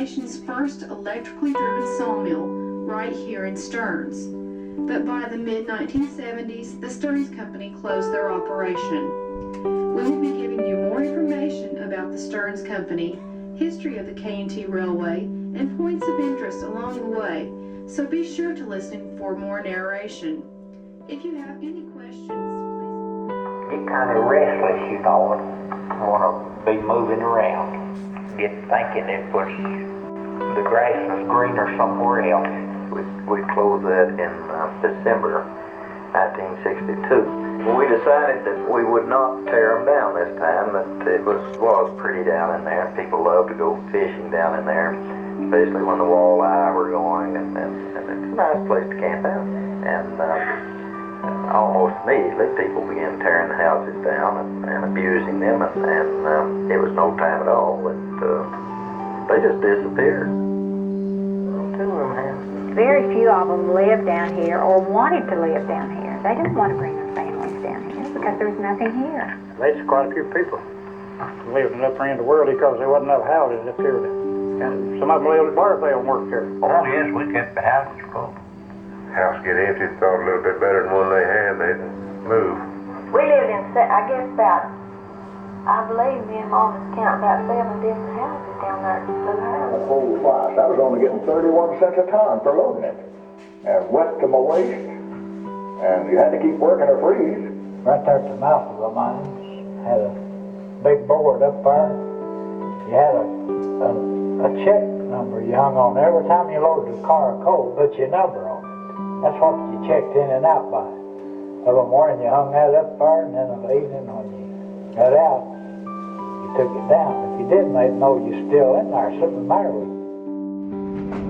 nation's first electrically driven sawmill right here in Stearns. But by the mid-1970s, the Stearns Company closed their operation. We will be giving you more information about the Stearns Company, history of the K&T Railway, and points of interest along the way, so be sure to listen for more narration. If you have any questions, please... Get kind of restless, you know, and want to be moving around. Get thinking it was the grass was greener somewhere else. We closed that in December 1962. We decided that we would not tear them down this time, that it was pretty down in there. People love to go fishing down in there, especially when the walleye were going, and it's a nice place to camp out. And almost immediately people began tearing the houses down and abusing them, and it was no time at all. They just disappeared. Two of them have. Very few of them lived down here or wanted to live down here. They didn't want to bring their families down here because there was nothing here. There's quite a few people lived in the upper end of the world because there wasn't enough houses up here. And some of them lived at Barthel and worked here. Oh yes, we kept the houses full. House get empty, thought a little bit better than one they had, they'd move. We lived in, I guess about, I believe me and Mom was counting about 7 different houses down there at the Blue House. A whole slice. I was only getting 31 cents a ton for loading it. And wet to my waist. And you had to keep working or freeze. Right there at the mouth of the mines, had a big board up there. You had a check number you hung on. Every time you loaded a car of coal, put your number on it. That's what you checked in and out by. Of a morning you hung that up there, and then of the evening when you got out, you took it down. If you didn't, they'd know you're still in there. Something the matter with you.